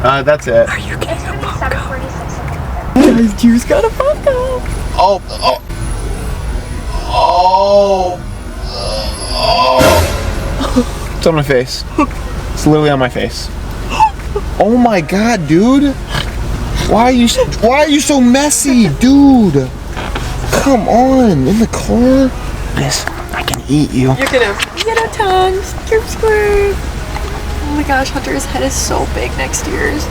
That's it. Are you getting a Funko? Guys, Juice got a Funko. Oh. It's on my face. It's literally on my face. Oh my god, dude. Why are you so messy, dude? Come on, in the car. This, I can eat you. You're gonna get a tongue. Squirt, squirt. Oh my gosh, Hunter's head is so big next to yours.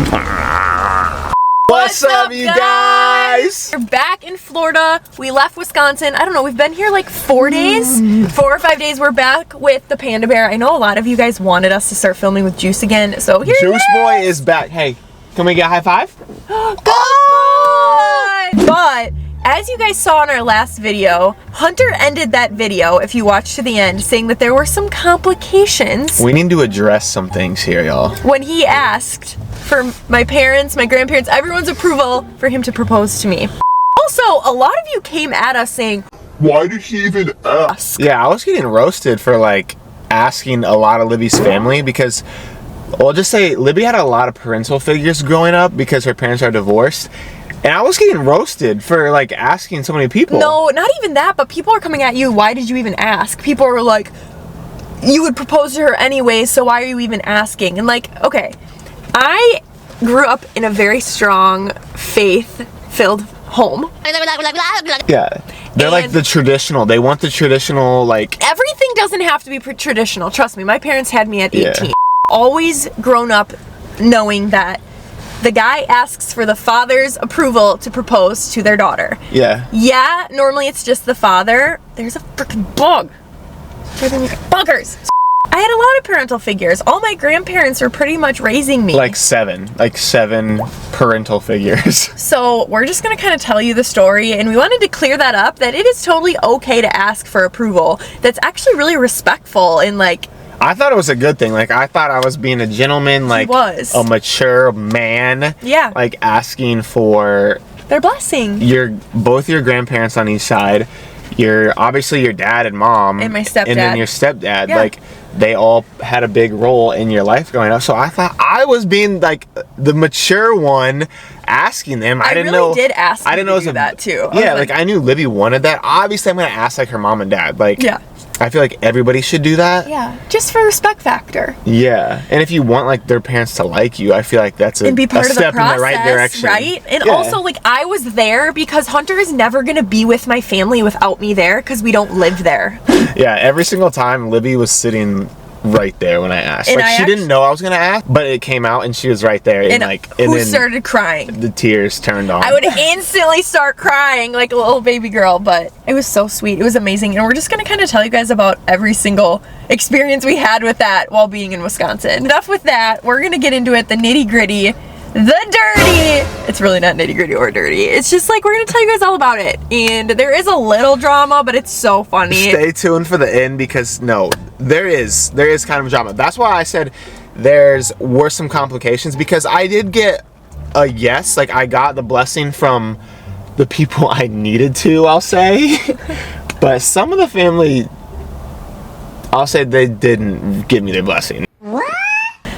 What's up, you guys? We're back in Florida. We left Wisconsin. I don't know, we've been here like 4 days. 4 or 5 days. We're back with the Panda Bear. I know a lot of you guys wanted us to start filming with Juice again, so here Juice Boy is back. Hey, can we get a high five? Good. But as you guys saw in our last video, Hunter ended that video, if you watched to the end, saying that there were some complications. We need to address some things here, y'all. When he asked for my parents, my grandparents, everyone's approval for him to propose to me. Also, a lot of you came at us saying, why did he even ask? Yeah, I was getting roasted for like asking a lot of Libby's family because, well, I'll just say Libby had a lot of parental figures growing up because her parents are divorced. And I was getting roasted for like asking so many people. No, not even that, but people are coming at you, why did you even ask? People are like, you would propose to her anyway, so why are you even asking? And like, okay, I grew up in a very strong, faith-filled home. Yeah, they're like the traditional, they want the traditional, like... Everything doesn't have to be traditional, trust me, my parents had me at 18. Yeah. Always grown up knowing that the guy asks for the father's approval to propose to their daughter. Yeah. Yeah, normally it's just the father. There's a freaking bug. Buggers. I had a lot of parental figures. All my grandparents were pretty much raising me. Like seven parental figures. So we're just gonna kind of tell you the story, and we wanted to clear that up, that it is totally okay to ask for approval. That's actually really respectful and like, I thought it was a good thing. Like, I thought I was being a gentleman, like a mature man. Yeah. Like asking for their blessing. Both your grandparents on each side. Obviously your dad and mom. And my stepdad. And then your stepdad. Yeah. Like, they all had a big role in your life growing up. So I thought I was being like the mature one asking them. I didn't know. Did ask. I didn't know it was that too. Yeah, like I knew Libby wanted that. Obviously, I'm gonna ask like her mom and dad. Like, yeah. I feel like everybody should do that. Yeah, just for respect factor. Yeah, and if you want like their parents to like you, I feel like that's a and be part of step the process, in the right direction, right? And yeah. Also, like, I was there because Hunter is never gonna be with my family without me there because we don't live there. Yeah, every single time Libby was sitting right there when I asked. And like she didn't know I was gonna ask, but it came out and she was right there. And who started crying? The tears turned on. I would instantly start crying like a little baby girl, but it was so sweet. It was amazing. And we're just gonna kind of tell you guys about every single experience we had with that while being in Wisconsin. Enough with that. We're gonna get into it, the nitty gritty. The dirty. It's really not nitty gritty or dirty. It's just like we're gonna tell you guys all about it. And there is a little drama, but it's so funny. Stay tuned for the end because no, there is kind of drama. That's why I said were some complications because I did get a yes. Like I got the blessing from the people I needed to, I'll say. But some of the family, I'll say they didn't give me their blessing.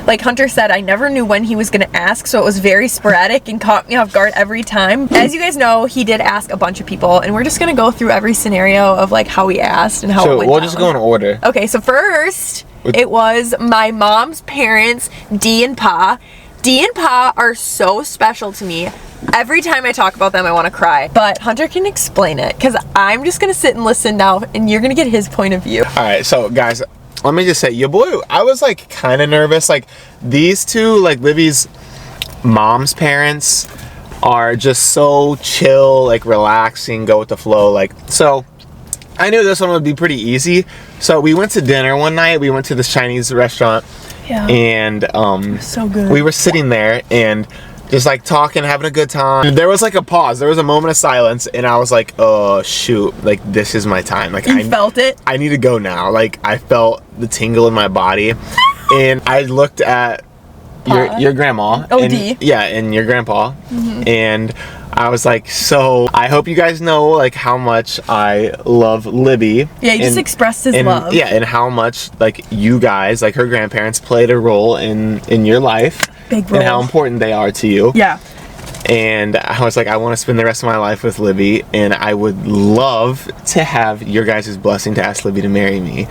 Like Hunter said, I never knew when he was gonna ask, so it was very sporadic and caught me off guard every time. As you guys know, he did ask a bunch of people, and we're just gonna go through every scenario of like how he asked and how it went we'll down. just go in order. Okay, so first, it was my mom's parents, Dee and Pa. Dee and Pa are so special to me. Every time I talk about them, I want to cry. But Hunter can explain it, because I'm just gonna sit and listen now, and you're gonna get his point of view. All right, so guys, let me just say, your boy, I was like kind of nervous. Like these two, like Libby's mom's parents are just so chill, like relaxing, go with the flow. Like, so I knew this one would be pretty easy. So we went to dinner one night. We went to this Chinese restaurant. Yeah. And so good. We were sitting there and just like talking, having a good time. There was like a pause. There was a moment of silence, and I was like, "Oh shoot! Like this is my time. Like I felt it. I need to go now." Like I felt the tingle in my body, and I looked at your grandma. OD. Yeah, and your grandpa, and I was like, "So I hope you guys know like how much I love Libby." Yeah, he just expressed his love. Yeah, and how much like you guys, like her grandparents, played a role in your life. Big and how role. important they are to you. Yeah. And I was like, I want to spend the rest of my life with Libby, and I would love to have your guys' blessing to ask Libby to marry me.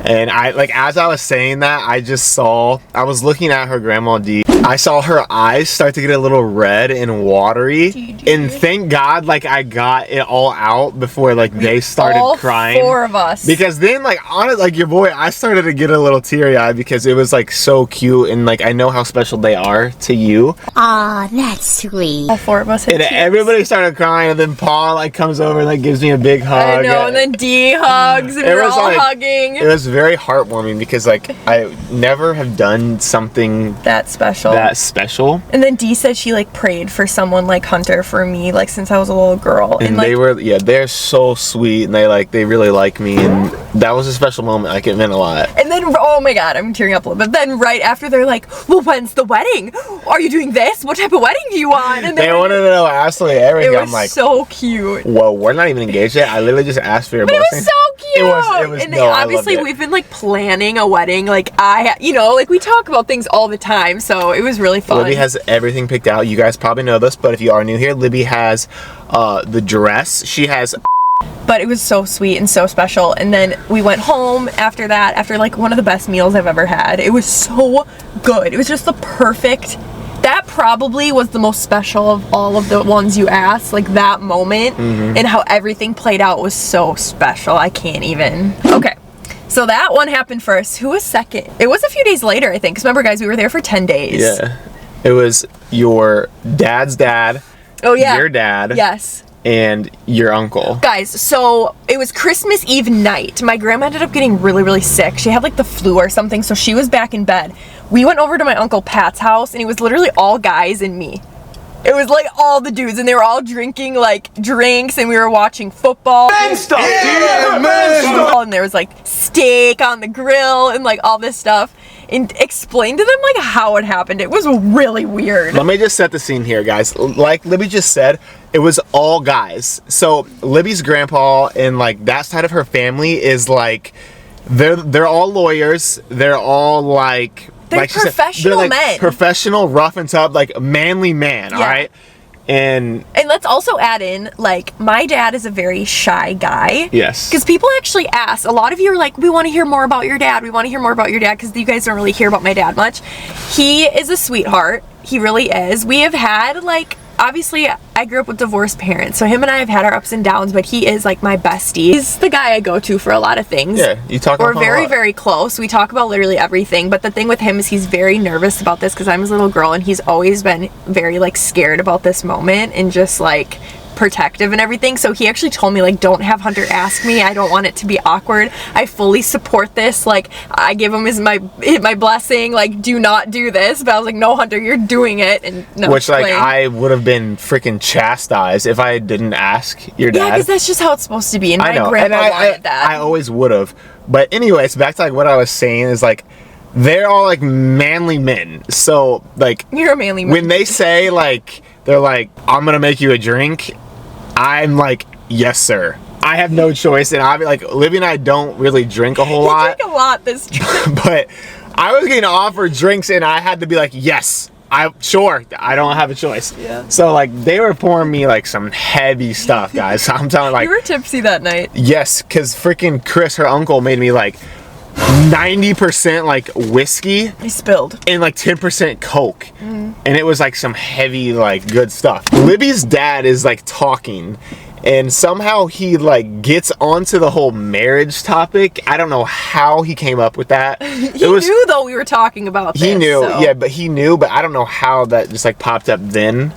And I, like, as I was saying that, I was looking at her Grandma D. I saw her eyes start to get a little red and watery. And thank God, like, I got it all out before, like, they started crying. All 4 of us. Because then, like, honestly, like, your boy, I started to get a little teary-eyed because it was, like, so cute. And, like, I know how special they are to you. Aw, that's sweet. All 4 of us had And tears. everybody started crying. And then Paul, like, comes over and, like, gives me a big hug. I know, and then D hugs, and It we're was all like- hugging. It was very heartwarming because, like, I never have done something That special. that special. And then Dee said she like prayed for someone like Hunter for me, like since I was a little girl. And like, they were, yeah, they're so sweet, and they really like me, and that was a special moment. Like, it meant a lot. and then oh my god, I'm tearing up a little bit. Then right after they're like, well, when's the wedding? Are you doing this? What type of wedding do you want? And They wanted to know absolutely it everything. was I'm like, so cute. whoa, we're not even engaged yet. I literally just asked for your But it blessing. was so cute. It was. And No, I obviously loved it. we've been like planning a wedding. Like like we talk about things all the time, so it was really fun. Libby has everything picked out. You guys probably know this, but if you are new here, Libby has the dress. She has. But it was so sweet and so special. And then we went home after that, after like one of the best meals I've ever had. It was so good. It was just the perfect. That probably was the most special of all of the ones you asked. Like that moment and how everything played out was so special. I can't even. Okay. So that one happened first. Who was second? It was a few days later, I think. Because remember, guys, we were there for 10 days. Yeah. It was your dad's dad. Oh, yeah. Your dad. Yes. And your uncle. Guys, so it was Christmas Eve night. My grandma ended up getting really, really sick. She had like the flu or something, so she was back in bed. We went over to my Uncle Pat's house, and it was literally all guys and me. It was like all the dudes, and they were all drinking like drinks, and we were watching football. Man stuff, dude! Man stuff! And there was like steak on the grill and like all this stuff. And explain to them like how it happened. It was really weird. Let me just set the scene here, guys. Like Libby just said, it was all guys. So Libby's grandpa and like that side of her family is like they're all lawyers. They're all like They're she said, professional they're, like, men. professional, rough and tough, like manly man. Yeah. All right. And let's also add in, like, my dad is a very shy guy. yes, Because people actually ask, a lot of you are like, we want to hear more about your dad. We want to hear more about your dad because you guys don't really hear about my dad much. He is a sweetheart. He really is. We have had, like, obviously, I grew up with divorced parents. So him and I have had our ups and downs, but he is, like, my bestie. He's the guy I go to for a lot of things. yeah, you talk. We're about a very, lot. very close. We talk about literally everything. But the thing with him is he's very nervous about this because I'm his little girl, and he's always been very like scared about this moment and just like protective and everything. So he actually told me like, don't have Hunter ask me. I don't want it to be awkward. I fully support this. Like I give him my blessing. Like do not do this. But I was like, no, Hunter, you're doing it. And no, Which like playing. I would have been freaking chastised if I didn't ask your dad. Yeah, because that's just how it's supposed to be. And I my know, grandpa and wanted that. I always would have. But anyways, back to like what I was saying is like they're all like manly men. So like You're a manly man. when they say like they're like I'm gonna make you a drink, I'm like yes sir. I have no choice, and I like Libby and I don't really drink a whole You lot, drink a lot this trip. but I was getting offered drinks and I had to be like yes. I don't have a choice. Yeah. So like they were pouring me like some heavy stuff, guys. I'm telling like You were tipsy that night. yes, because freaking Chris, her uncle, made me like 90% like whiskey I spilled. and like 10% Coke. And it was like some heavy, like good stuff. Libby's dad is like talking, and somehow he like gets onto the whole marriage topic. I don't know how he came up with that. He knew though we were talking about this. He knew, so. yeah, but he knew, but I don't know how that just like popped up then.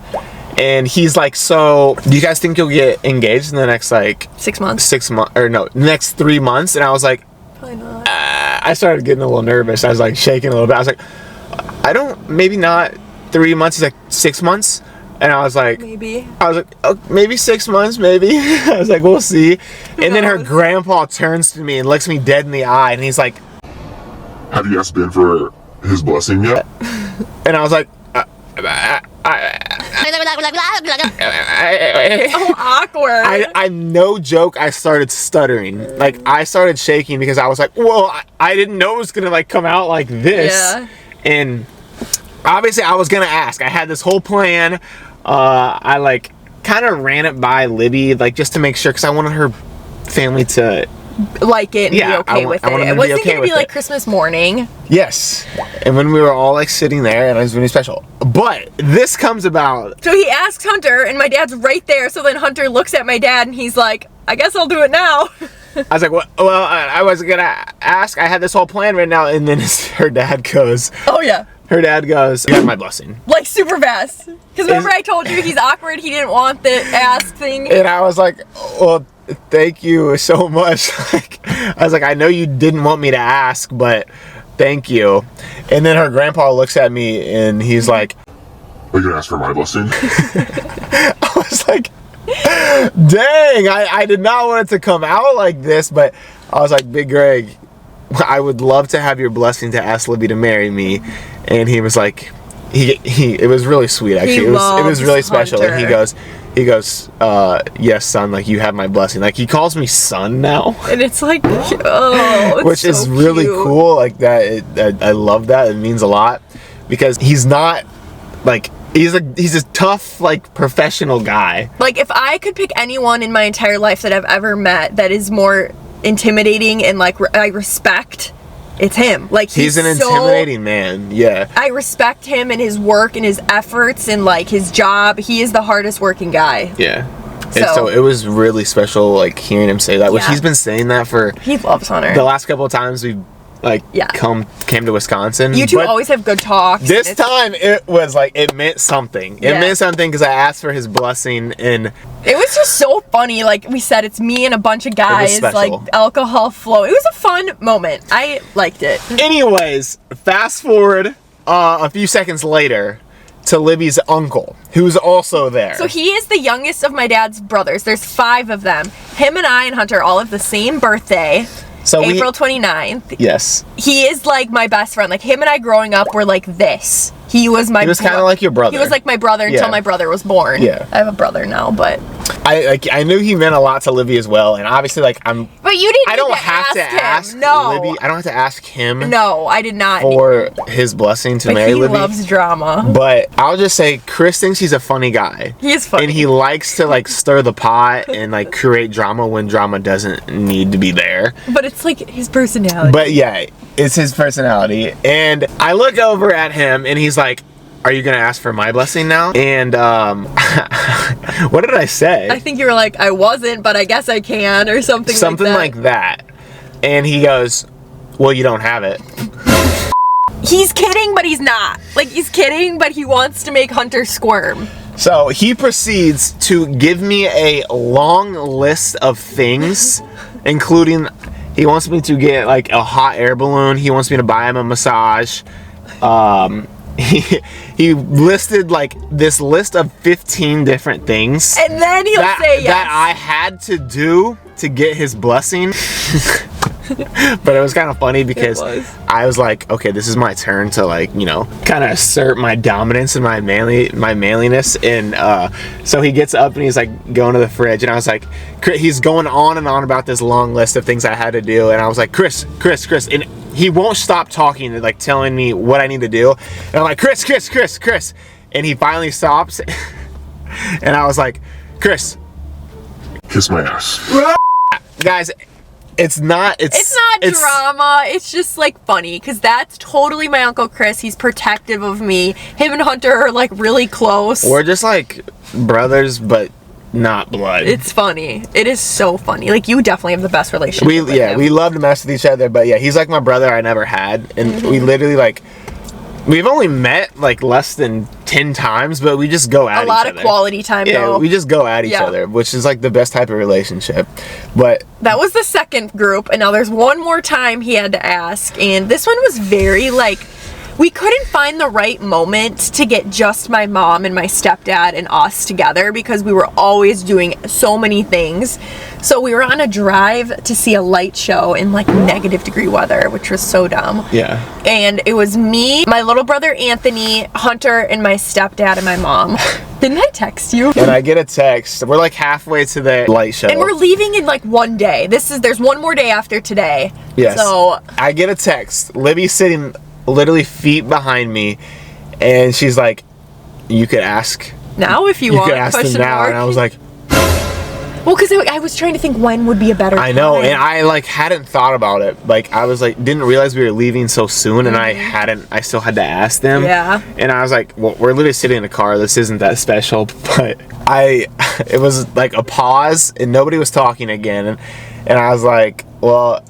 And he's like, so do you guys think you'll get engaged in the next like 6 months. 6 months or no, next 3 months? And I was like, Probably not. I started getting a little nervous. I was like shaking a little bit. I was like, maybe not 3 months. He's like 6 months. And I was like, Maybe. oh, maybe 6 months, maybe. I was like, we'll see. And then her knows? grandpa turns to me and looks me dead in the eye. And he's like, Have you asked Ben for his blessing yet? and I was like, Oh, awkward. I no joke, I started stuttering. Like I started shaking because I was like, whoa, I didn't know it was gonna like come out like this. Yeah. And obviously I was gonna ask. I had this whole plan. I like kind of ran it by Libby, like just to make sure, because I wanted her family to like it and be okay with I want it. them It to be wasn't okay gonna with be like it. Christmas morning. Yes. And when we were all like sitting there, and it was really special. But this comes about. So he asks Hunter, and my dad's right there. So then Hunter looks at my dad, and he's like, I guess I'll do it now. I was like, well, I was gonna ask. I had this whole plan right now, and then her dad goes. Oh yeah. Her dad goes, "You have my blessing." Like super fast. Because remember I told you he's awkward, he didn't want the ask thing. And I was like, well, thank you so much. Like, I was like, I know you didn't want me to ask, but thank you. And then her grandpa looks at me and he's like, Are you gonna ask for my blessing? I was like, dang, I did not want it to come out like this, but I was like, Big Greg, I would love to have your blessing to ask Libby to marry me. And he was like, it was really sweet actually. It was really special. Hunter. And he goes, yes, son, like you have my blessing. Like he calls me son now. And it's like, oh, it's Which so is really cute. cool. Like that, I love that. It means a lot because he's not like he's a tough like professional guy. Like if I could pick anyone in my entire life that I've ever met that is more intimidating and like I respect, it's him. Like He's an intimidating man. Yeah. I respect him and his work and his efforts and like his job. He is the hardest working guy. Yeah. And So- so it was really special like hearing him say that, which Yeah. he's been saying that for He loves Hunter. the last couple of times we've like Yeah. came to Wisconsin. You two But always have good talks. this and it's- time it was like it meant something. It Yeah. meant something because I asked for his blessing and It was just so funny. Like we said, it's me and a bunch of guys. special. Like alcohol flow. It was a fun moment. I liked it. anyways, fast forward a few seconds later to Libby's uncle, who's also there. So he is the youngest of my dad's brothers. There's 5 of them. Him and I and Hunter all have the same birthday. So we- April 29th. Yes. He is like my best friend. Like him and I growing up were like this. He was my He was kind of like your brother. He was like my brother until Yeah. my brother was born. Yeah. I have a brother now, but I knew he meant a lot to Libby as well, and obviously like you didn't. I don't need have to him. ask No. Libby. I don't have to ask him No, I did not. for his blessing to but marry he Libby. loves drama. But I'll just say Chris thinks he's a funny guy. He is funny. And he likes to like stir the pot and like create drama when drama doesn't need to be there. But it's like his personality. But yeah, it's his personality. And I look over at him and he's like, "Are you gonna ask for my blessing now?" And what did I say? I think you were like, I wasn't, but I guess I can, or something Something like that. And he goes, "Well, you don't have it." He's kidding, but he's not. Like, he's kidding, but he wants to make Hunter squirm. So he proceeds to give me a long list of things, including he wants me to get like a hot air balloon. He wants me to buy him a massage. He listed like this list of 15 different things And then he'll say yes. that I had to do to get his blessing. But it was kind of funny because was. I was like, okay, this is my turn to like, you know, kind of assert my dominance and my manliness. And so he gets up and he's like going to the fridge, and I was like, he's going on and on about this long list of things I had to do, and I was like, Chris, and he won't stop talking, like telling me what I need to do, and I'm like, Chris, and he finally stops, and I was like, Chris, Kiss my ass. guys. It's not drama. It's just like funny because that's totally my Uncle Chris. He's protective of me. Him and Hunter are like really close. We're just like brothers, but not blood. It's funny. It is so funny. Like you definitely have the best relationship. with him. we love to mess with each other, but yeah, he's like my brother I never had, and Mm-hmm. we literally like we've only met like less than 10 times, but we just go at a lot each of other. quality time Yeah, though. we just go at each Yeah. other, which is like the best type of relationship. But That was the second group, and now there's one more time he had to ask, and this one was very like, we couldn't find the right moment to get just my mom and my stepdad and us together because we were always doing so many things. So we were on a drive to see a light show in like -degree weather, which was so dumb. yeah, And it was me, my little brother Anthony, Hunter, and my stepdad and my mom. Didn't I text you? and I get a text. We're like halfway to the light show. And we're leaving in like one day. There's one more day after today. Yes. So I get a text. Libby's sitting literally feet behind me, And she's like, you could ask. Now if you You want. could ask them question now. mark. And I was like, well, because I was trying to think when would be a better I know, time. and I like hadn't thought about it. Like I was like, didn't realize we were leaving so soon, and I still had to ask them. Yeah. And I was like, well, we're literally sitting in a car. This isn't that special. But it was like a pause, and nobody was talking again, and I was like, well.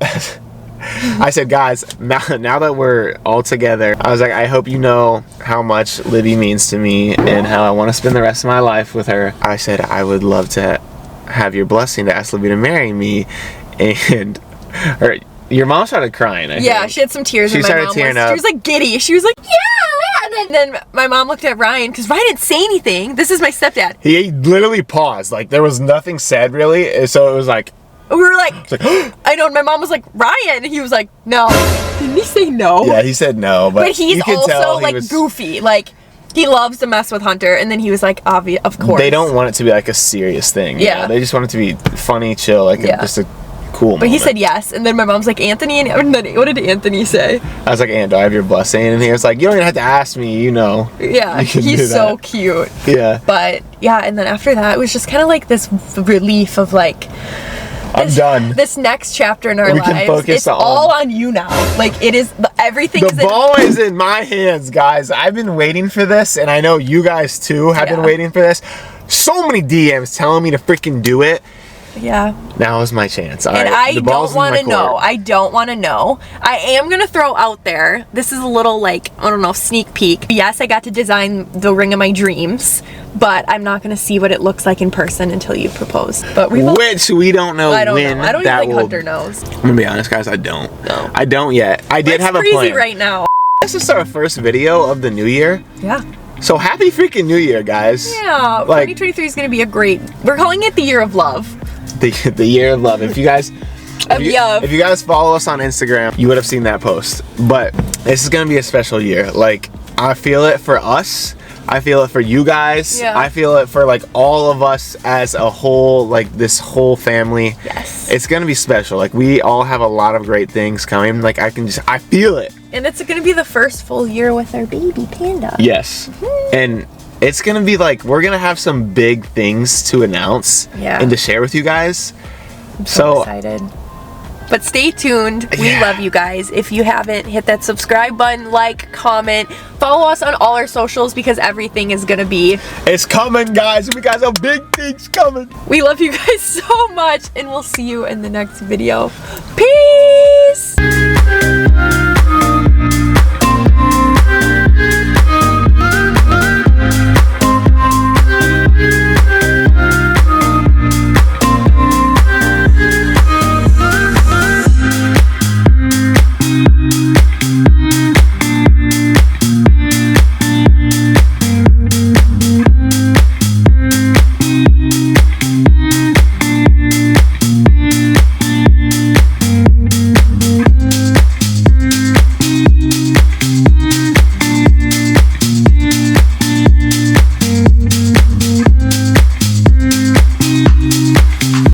I said, guys, now that we're all together, I was like, I hope you know how much Libby means to me and how I want to spend the rest of my life with her. I said, I would love to have your blessing to ask Libby to marry me. And your mom started crying, I Yeah, think. she had some tears. She and my started mom tearing was, up. She was like giddy. She was like, yeah. And then my mom looked at Ryan because Ryan didn't say anything. This is my stepdad. He literally paused. Like, there was nothing said, really. So it was like... We were like, It's like, I know. And my mom was like, Ryan. And he was like, no. Didn't he say no? yeah, he said no, but But he's you could tell also he like was... goofy. Like he loves to mess with Hunter. And then he was like, of course. They don't want it to be like a serious thing. Yeah. They just want it to be funny, chill, like Yeah. just a cool moment. But he said yes. And then my mom's like, Anthony. And then what did Anthony say? I was like, Aunt, do I have your blessing? And he was like, you don't even have to ask me, you know. Yeah, You can do he's so that. cute. Yeah. But yeah, and then after that, it was just kind of like this relief of like, I'm done. this next chapter in our We can lives, focus it's on- all on you now. Like it is, everything's The ball is in my hands, guys. I've been waiting for this, and I know you guys too have been Yeah. waiting for this. So many DMs telling me to freaking do it. Yeah. Now is my chance. All And right, I the ball's don't want to in my know. court. I don't want to know. I am going to throw out there. This is a little like, I don't know, sneak peek. Yes, I got to design the ring of my dreams, but I'm not going to see what it looks like in person until you propose. But we will. Which we don't know I don't when know. I don't that even think will. Hunter knows. I'm gonna be honest, guys. I don't. No. I don't yet. I did It's have a crazy plan. right now. This is our first video of the new year. Yeah. So happy freaking new year, guys. Yeah. Like- 2023 is going to be a great. We're calling it the year of love. The year of love. If you guys if you guys follow us on Instagram, you would have seen that post. But this is gonna be a special year. Like, I feel it for us. I feel it for you guys. Yeah. I feel it for like all of us as a whole, like this whole family. Yes. It's gonna be special. Like, we all have a lot of great things coming. Like, I feel it. And it's going to be the first full year with our baby panda. Yes. And it's gonna be like, we're gonna have some big things to announce Yeah. and to share with you guys. I'm so excited. But stay tuned. We Yeah. love you guys. If you haven't, hit that subscribe button, like, comment, follow us on all our socials because everything is gonna be. It's coming, guys. We got some big things coming. We love you guys so much, and we'll see you in the next video. Peace!